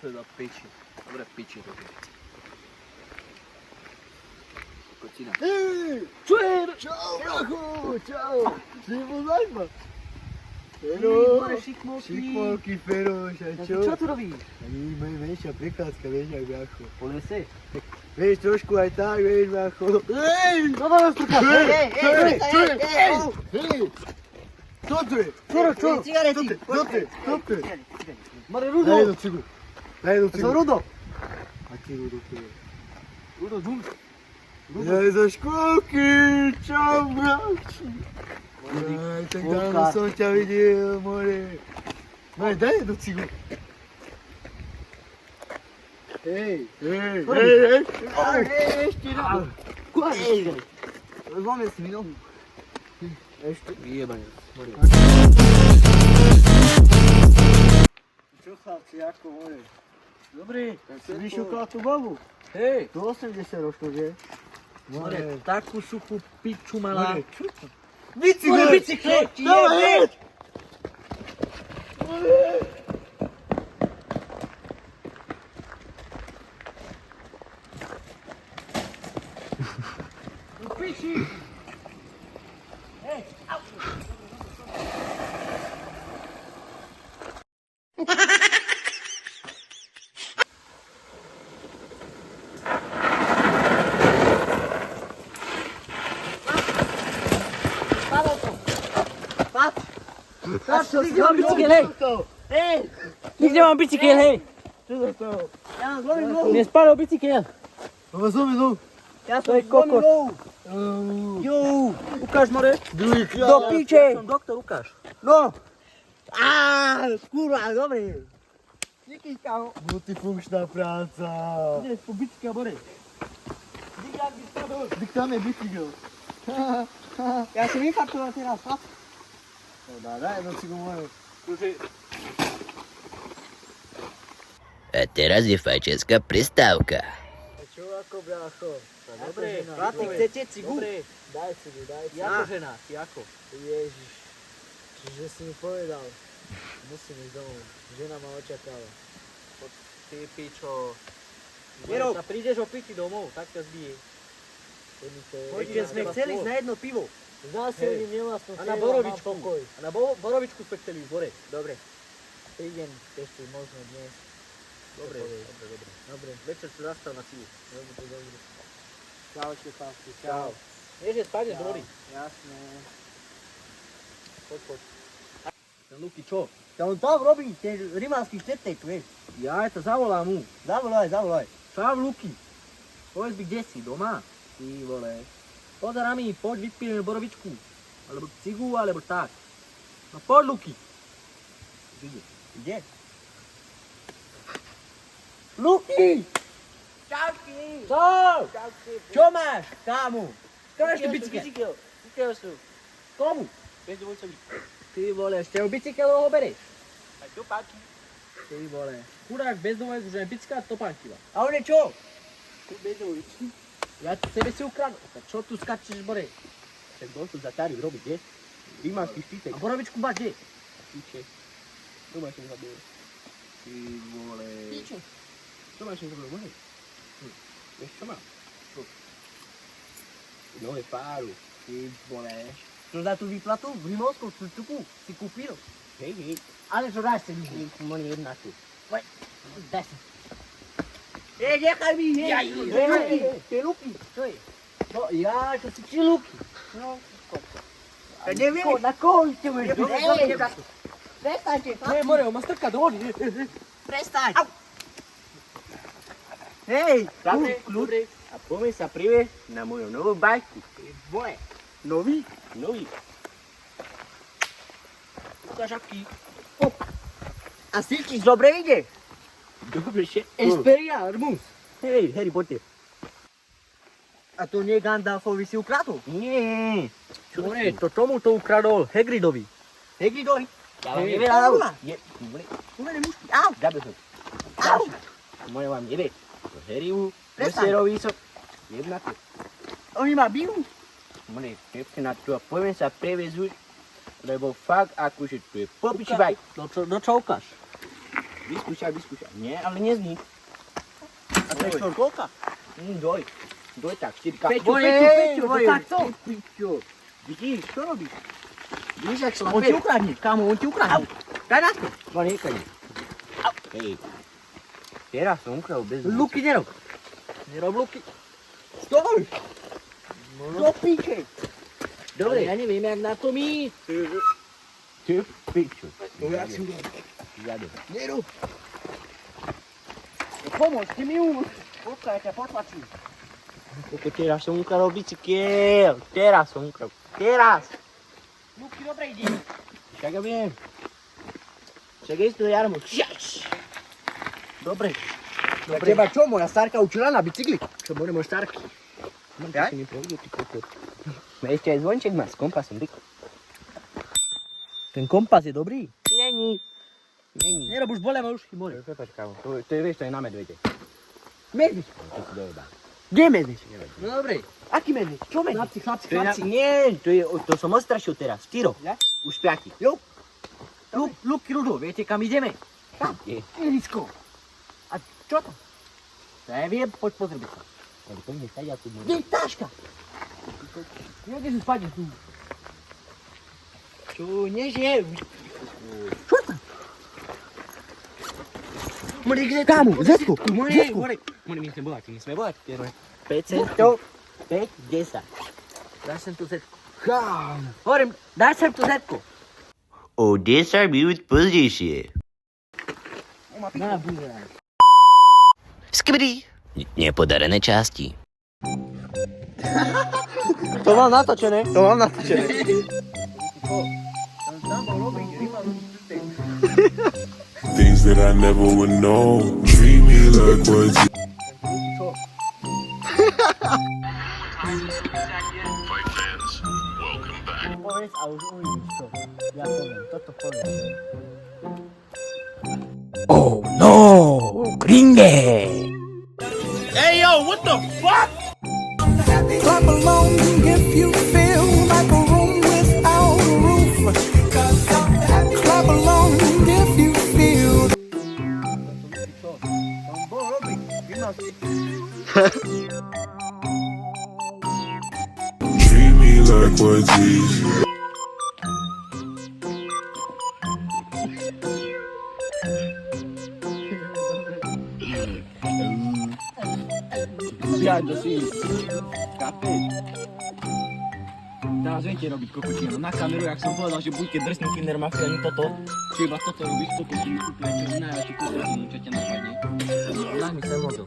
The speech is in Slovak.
Do piči. Dobre piči to je. Kotina. Čo je? Čau, brachu, čau. Si poznaš ma? Fero. Šikmolky, Feroš, a čo? Čo tu robíš? Ani moja menšia prekládzka, vieš, aj bracho. Po lese? Vieš, trošku aj tak, vieš, bracho. Hej! Čo to roztrkáš? Čo je? Hej! Co to je? Čo? Cigarety. Co to je? Mare Daj Rudo. jednu cigu. Som Rudo. A ty Rudo, to je. Rudo, džum. Ja je zo škôlky, čau, brachi. Aj, tak dávno som ťa videl, more. No daj jednu cigu. Hej. Ešte raz. Hej. Rozlámem si mi nohu. Ešte. Vyjebanie. Čo chlapci, ako more? Dobrý. Si vyšukal tú babu? Hej. Tu 80 ročnú, že? More, takú suchú piču mala. More, čo to? More, bicykle. Dávaj, Piči. Hej. Nikde mám bicykel, hej! Hej! Nikde mám bicykel, hej! Čo to stalo? Ja mám zlomím nohu! Mne spadol bicykel! Baba, zlomi nohu. Ja som zlomil nohu! Jú! Ukáž, more! Do piče! Ja som doktor, ukáž! No! Kurva, dobre! Díky, kámo! Multifunkčná práca. Ideš po bicykel, more! Díky, ak by spadol! Dík tam je bicykel. Ja som infarktoval teraz, chlap! No daj jednu cigu, more. A teraz je fajčiarská prestávka. Čo ako, brácho? Dobre, chlapi, chcete cigu? Daj cigu, daj cigu. Jako žena, ty ako? Ježiš. Čiže si mi povedal. Musím ísť domov. Žena ma očakáva. Ty pičo. Nerob. Sa prídeš o piči domov, tak ťa zbije. Keď sme chceli ísť na jedno pivo. Znásilním nevlastnú A na cieľu borovičku. mám pokoj. A na borovičku sme chceli ísť hore. Dobre. Prídem ešte možno dnes. Dobre. Dobre. Večer si zastav na cigu. Dobre. Čaute, chlapci. Čau. Nie, že spadneš do vody. Jasné. Poď. Ten Luky čo? Ja on tam robí, ten rimanský štetejk, vieš. Ja to zavolám mu. Zavolaj. Čau Luky. Povedz mi, kde si? Doma? Ty vole. Pozerám mi, poď vypijeme borovičku. Alebo cigu, alebo tak. No poď Luky. Kde? Luky! Čauky. Čo? Čauky. Čo máš, kámo? Skáš ty bicykel. Bicykel sú. Komu? Bez dvojcovi. Ty vole, ešte o bicykel ho bereš. A čo páči? Ty vole. Chudák bez dvojcu, že aj bicykla topánky má. A on je čo? Bez dvojcu. Ja tebe si ukradol. Tak čo tu skačeš, bore? Tak kto tu za tady robí, kde? Rimanský štetejk. A borovičku máš kde? Píče. Čo máš tam zabije? Ty vole. Píče. Čo máš tam zabije? Môže? Vieš čo má? No je páru. Ty vole. Čo za tú výplatu v Rimovskom štuku si kúpil? Hej. Ale čo dáš si mi? Môžem jedna tu. Daj si. Nechaj mi, hej. Ty Luky. Čo je? Čo? Ja, čo si ti Luky? No, Ja neviem. na koho ste budeš? Prestaňte, Hej, more, on ma strká do vody. prestaň. Hej, kľud. A poďme sa priviesť na moju novú bajku. Vole. Nový? Nový. Ukáž aký. A si ti dobre ide? Dobre, že? Expelliarmus. Hej, Harry Potter. A to nie Gandalfovi si ukradol? Nie. More, to čomu to ukradol? Hagridovi. Hagridovi? Ja vám Hej, nevedám. Paula. Umene mušky. Au. Dáme to. Au. A moje vám nebe. To Harryu, Prestaň. Westerovi som. Jednako. Oni ma bijú. Mne, pepke na to a poďme sa previesť už. Lebo fakt, akože tu je popiči bajk. No čo ukáž? Vyskúšaj. Nie, ale nezní. A to je štvorkolka? Doj tak, 4 Peťo, takto. Piťo. Vidíš, čo robíš? Vidíš, jak On ti ukradne, kámo, on ti ukradne. Daj na to. To niekade. Hej. Teraz som ukradol bez Luky nerob. Nerob luky. Stoj! Do piče! Dobre, ja neviem, jak na to my. Ty pičo. No jak si urobil? Jade. Nerob. Pomôžte mi ju. Počkaj, ja ťa potlačím. Toto teraz som ukradol bicykel. Teraz som ukradol. Teraz. Luky, dobre ide. Však ja viem. Však je to jarmo. Dobre. Teba čo, moja starka učila na bicykli? Čo bude môj starky? Ja? Ešte aj zvonček má s kompasom, tyko. Ten kompas je dobrý. Není. Nerob už bole, už chybory. Prepač, kámo, to je, vieš, to je na medvede. Medveď. To si dojebá. Kde je medveď? No dobre. Aký medveď? Čo medveď? Chlapci. Nie, to som ostrašil teraz. 4. Ja? Už 5. Luky, Rudo, viete kam ideme? Tam. Je. Irisko. A čo tam? Neviem, poď pozrieť sa. Ale to nie stadia tu. Kde je táška? Niekde si spadne tu. Čo, nežije? Čo tam? Mori, kde? Kámo, Zetko. More. My sme volať. 500, 5, 10. Daj sem tu zetko. Kámo. Hovorím, daj sem tu zetko. O 10 minút pozdejšie. Na búra. Skibidi. Nepodarené časti. To mám natočené. Things that I never would know. Treat me like what you Povedz a už uvidíš to. Ja poviem, toto poviem. Oh no! Kringe! Clap along if you feel like a room without a roof. Clap along if you feel. treat me like what you Viado si. Kape. Teraz viete robiť kokotinu. Na kameru, jak som povedal, že buďte drsný Kinder Mafia, ani toto. Či iba toto robíš kokotinu, úplne čo najväčšiu kokotinu, čo ťa napadne. Daj mi sem model.